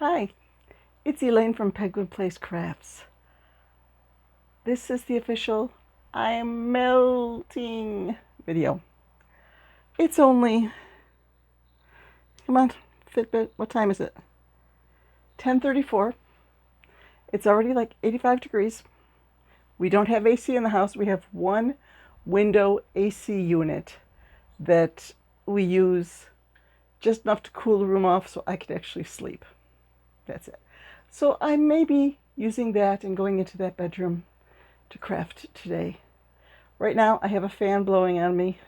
Hi, it's Elaine from Penguin Place Crafts. This is the official I'm melting video. It's only, come on, Fitbit, what time is it? 10:34. It's already like 85 degrees. We don't have AC in the house. We have one window AC unit that we use just enough to cool the room off so I could actually sleep. That's it. So I may be using that and going into that bedroom to craft today. Right now I have a fan blowing on me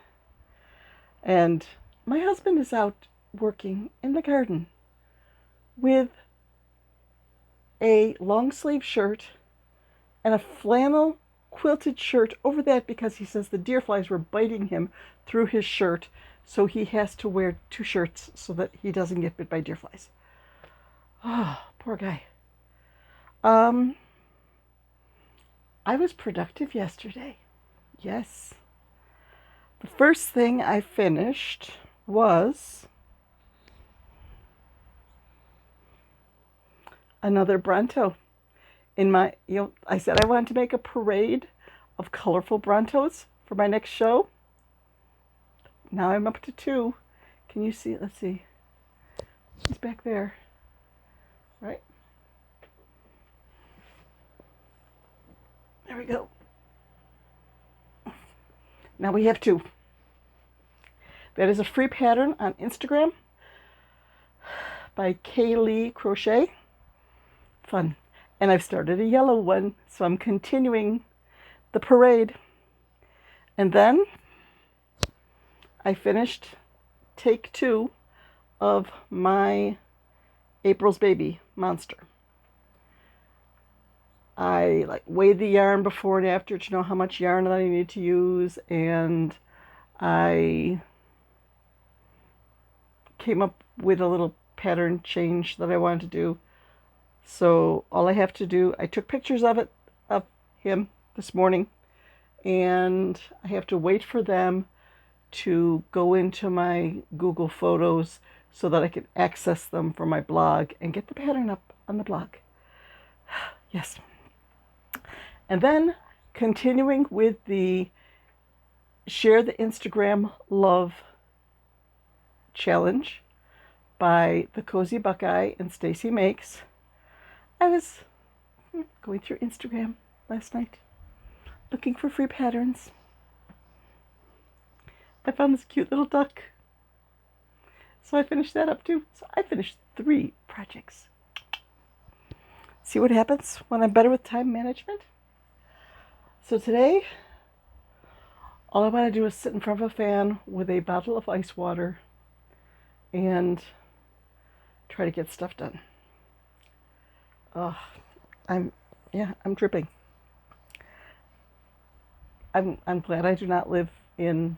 and my husband is out working in the garden with a long sleeve shirt and a flannel quilted shirt over that because he says the deer flies were biting him through his shirt, so he has to wear two shirts so that he doesn't get bit by deer flies. Oh, poor guy. I was productive yesterday. Yes. The first thing I finished was another Bronto. I said I wanted to make a parade of colorful Brontos for my next show. Now I'm up to two. Can you see? Let's see. He's back there. Right? There we go. Now we have two. That is a free pattern on Instagram by Kaylee Crochet. Fun. And I've started a yellow one, so I'm continuing the parade. And then I finished take 2 of my April's Baby monster. I weighed the yarn before and after to know how much yarn that I needed to use, and I came up with a little pattern change that I wanted to do. So all I have to do, I took pictures of him this morning, and I have to wait for them to go into my Google Photos so that I can access them for my blog and get the pattern up on the blog. Yes. And then continuing with the Share the Instagram Love challenge by the Cozy Buckeye and Stacy Makes. I was going through Instagram last night looking for free patterns. I found this cute little duck. So I finished that up too. So I finished 3 projects. See what happens when I'm better with time management? So today, all I want to do is sit in front of a fan with a bottle of ice water and try to get stuff done. I'm dripping. I'm glad I do not live in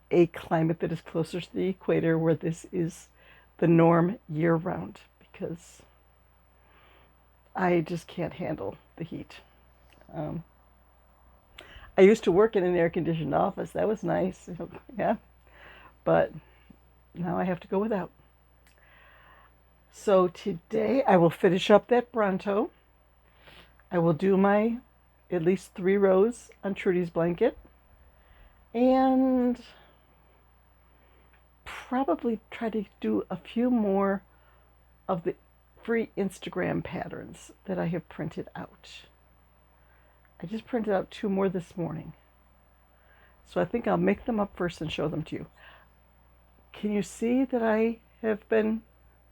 a climate that is closer to the equator where this is the norm year round, because I just can't handle the heat. I used to work in an air-conditioned office. That was nice. Yeah. But now I have to go without. So today I will finish up that Bronto. I will do my at least 3 rows on Trudy's blanket. And probably try to do a few more of the free Instagram patterns that I have printed out. I just printed out 2 more this morning. So I think I'll make them up first and show them to you. Can you see that I have been,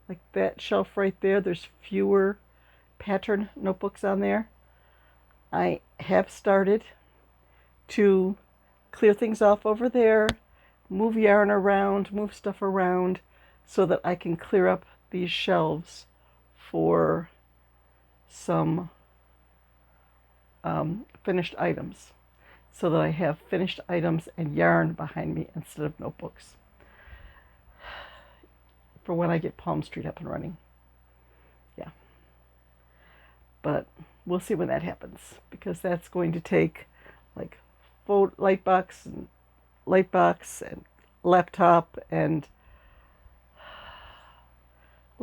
like that shelf right there, there's fewer pattern notebooks on there? I have started to clear things off over there, move yarn around, move stuff around, so that I can clear up these shelves for some finished items, so that I have finished items and yarn behind me instead of notebooks for when I get Palm Street up and running. Yeah. But we'll see when that happens, because that's going to take like lightbox and laptop and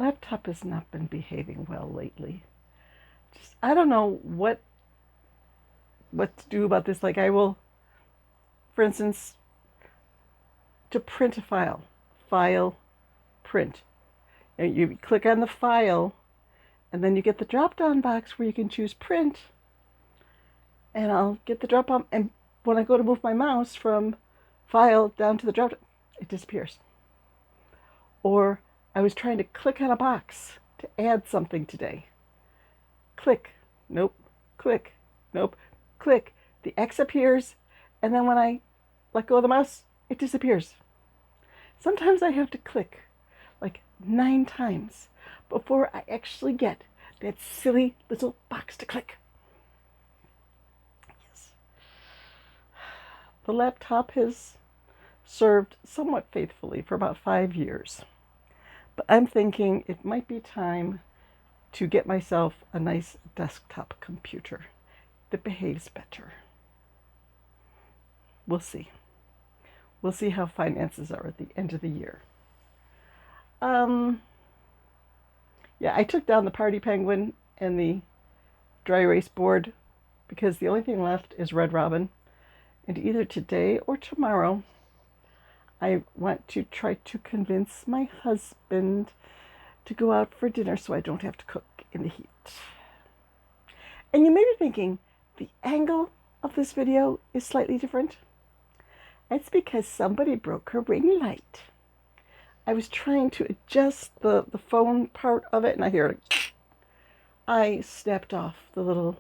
laptop has not been behaving well lately. Just, I don't know what to do about this. Like, I will, for instance, to print a file, print. And you click on the file, and then you get the drop-down box where you can choose print. And I'll get the drop-down, and when I go to move my mouse from file down to the drop-down, it disappears. Or I was trying to click on a box to add something today. Click, nope, click, nope, click. The X appears, and then when I let go of the mouse, it disappears. Sometimes I have to click like 9 times before I actually get that silly little box to click. Yes. The laptop has served somewhat faithfully for about 5 years. But I'm thinking it might be time to get myself a nice desktop computer that behaves better. We'll see. We'll see how finances are at the end of the year. Yeah, I took down the Party Penguin and the dry erase board because the only thing left is Red Robin. And either today or tomorrow, I want to try to convince my husband to go out for dinner so I don't have to cook in the heat. And you may be thinking, the angle of this video is slightly different. That's because somebody broke her ring light. I was trying to adjust the phone part of it, and I hear it. I snapped off the little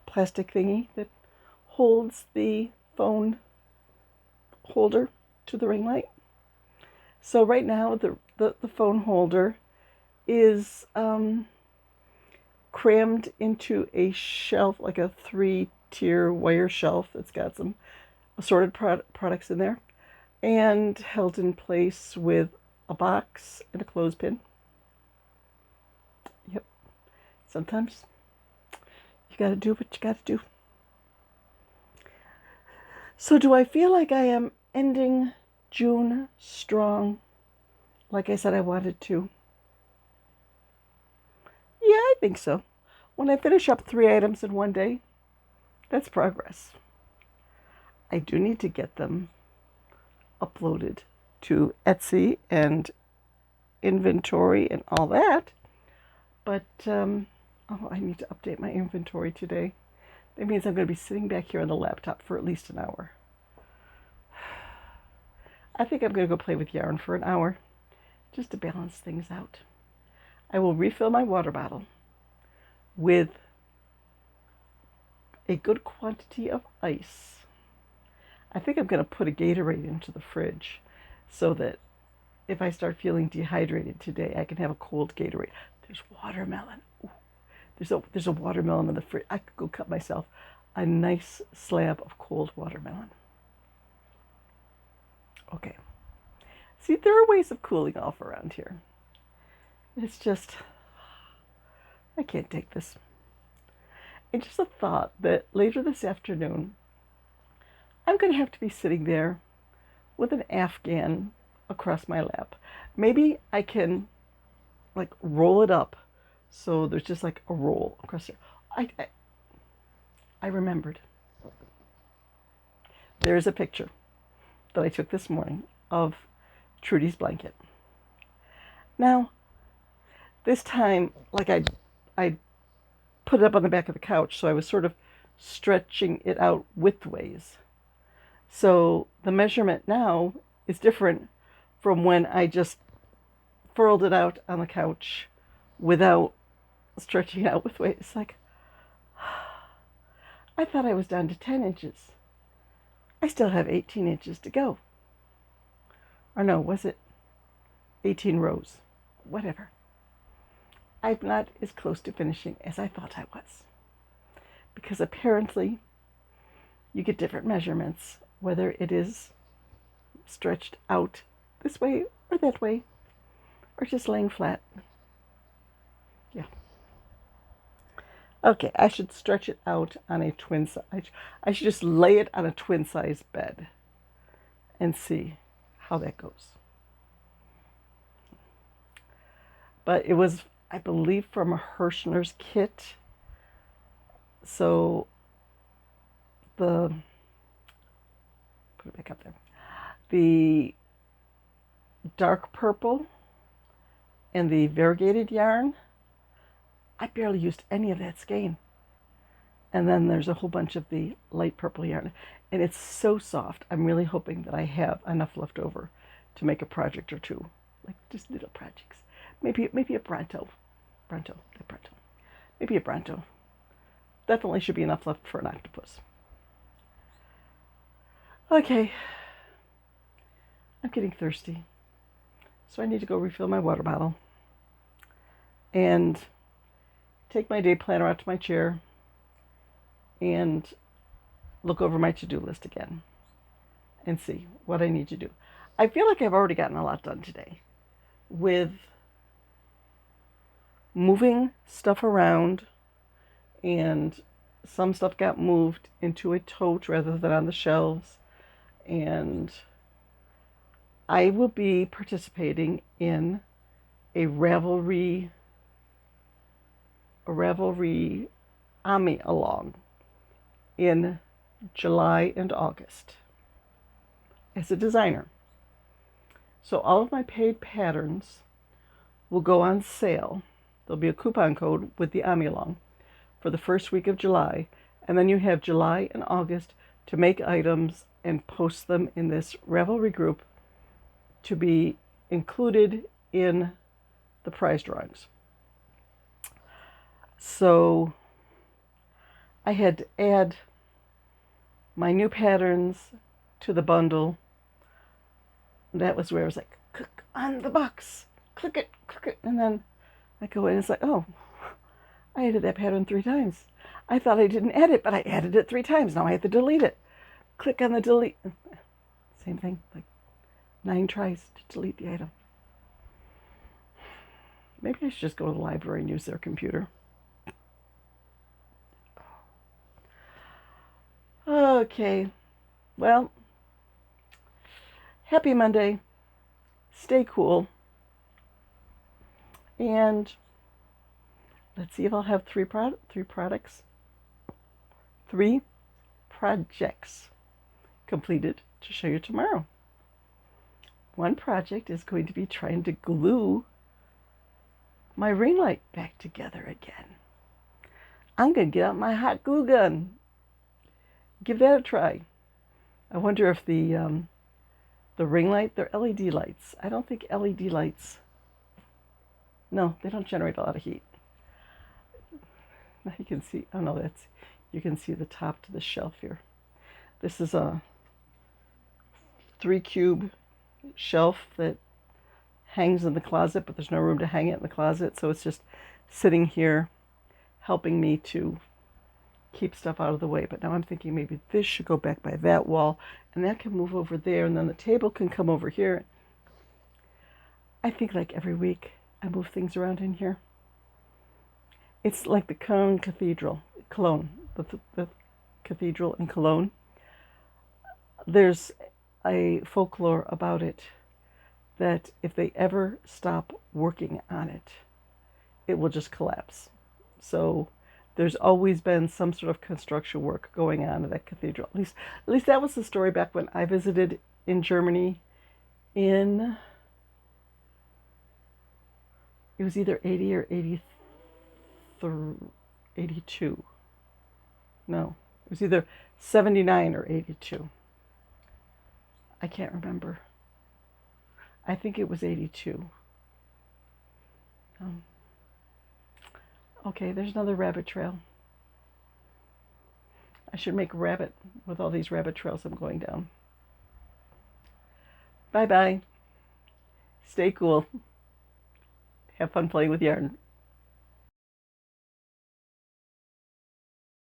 plastic thingy that holds the phone holder to the ring light. So right now the phone holder is crammed into a shelf, like a 3-tier wire shelf that's got some assorted products in there, and held in place with a box and a clothespin. Yep. Sometimes you gotta do what you gotta do. So do I feel like I am ending June strong, like I said I wanted to? Yeah, I think so. When I finish up 3 items in one day, that's progress. I do need to get them uploaded to Etsy and inventory and all that. But, I need to update my inventory today. That means I'm going to be sitting back here on the laptop for at least an hour. I think I'm going to go play with yarn for an hour, just to balance things out. I will refill my water bottle with a good quantity of ice. I think I'm going to put a Gatorade into the fridge so that if I start feeling dehydrated today, I can have a cold Gatorade. There's watermelon. Ooh. There's a watermelon in the fridge. I could go cut myself a nice slab of cold watermelon. Okay. See, there are ways of cooling off around here. It's just, I can't take this. And just a thought that later this afternoon, I'm going to have to be sitting there with an Afghan across my lap. Maybe I can, like, roll it up so there's just like a roll across here. I remembered. There is a picture that I took this morning of Trudy's blanket. Now, this time, like I put it up on the back of the couch, so I was sort of stretching it out widthways. So the measurement now is different from when I just furled it out on the couch without stretching it out widthways. It's like, I thought I was down to 10 inches. I still have 18 inches to go. Or no, was it 18 rows? Whatever. I'm not as close to finishing as I thought I was. Because apparently you get different measurements, whether it is stretched out this way or that way, or just laying flat. Yeah. Okay, I should stretch it out on a twin size. I should just lay it on a twin size bed and see how that goes. but it was, I believe, from a Hirschner's kit. So put it back up there. The dark purple and the variegated yarn, I barely used any of that skein. And then there's a whole bunch of the light purple yarn. And it's so soft. I'm really hoping that I have enough left over to make a project or two. Like just little projects. Maybe a Bronto. Maybe a Bronto. Definitely should be enough left for an octopus. Okay. I'm getting thirsty. So I need to go refill my water bottle. And take my day planner out to my chair and look over my to-do list again and see what I need to do. I feel like I've already gotten a lot done today with moving stuff around, and some stuff got moved into a tote rather than on the shelves, and I will be participating in a Ravelry Ami along in July and August as a designer. So all of my paid patterns will go on sale. There'll be a coupon code with the Ami along for the first week of July, and then you have July and August to make items and post them in this Ravelry group to be included in the prize drawings. So I had to add my new patterns to the bundle. That was where I was like, click on the box, click it, and then I go in and it's like, oh, I added that pattern 3 times. I thought I didn't add it, but I added it 3 times. Now I have to delete it. Click on the delete. Same thing, like 9 tries to delete the item. Maybe I should just go to the library and use their computer. Okay, well, happy Monday. Stay cool. And let's see if I'll have 3 projects completed to show you tomorrow. One project is going to be trying to glue my ring light back together again. I'm going to get out my hot glue gun. Give that a try. I wonder if the ring light, they're LED lights. I don't think LED lights, no, they don't generate a lot of heat. Now you can see, oh no, you can see the top to the shelf here. This is a 3-cube shelf that hangs in the closet, but there's no room to hang it in the closet, so it's just sitting here helping me to keep stuff out of the way. But now I'm thinking maybe this should go back by that wall, and that can move over there, and then the table can come over here. I think like every week I move things around in here. It's like the Cologne, the cathedral in Cologne. There's a folklore about it that if they ever stop working on it, it will just collapse. So there's always been some sort of construction work going on at that cathedral. At least that was the story back when I visited in Germany in, it was either 80 or 82. No, it was either 79 or 82. I can't remember. I think it was 82. Okay, there's another rabbit trail. I should make rabbit with all these rabbit trails I'm going down. Bye-bye. Stay cool. Have fun playing with yarn.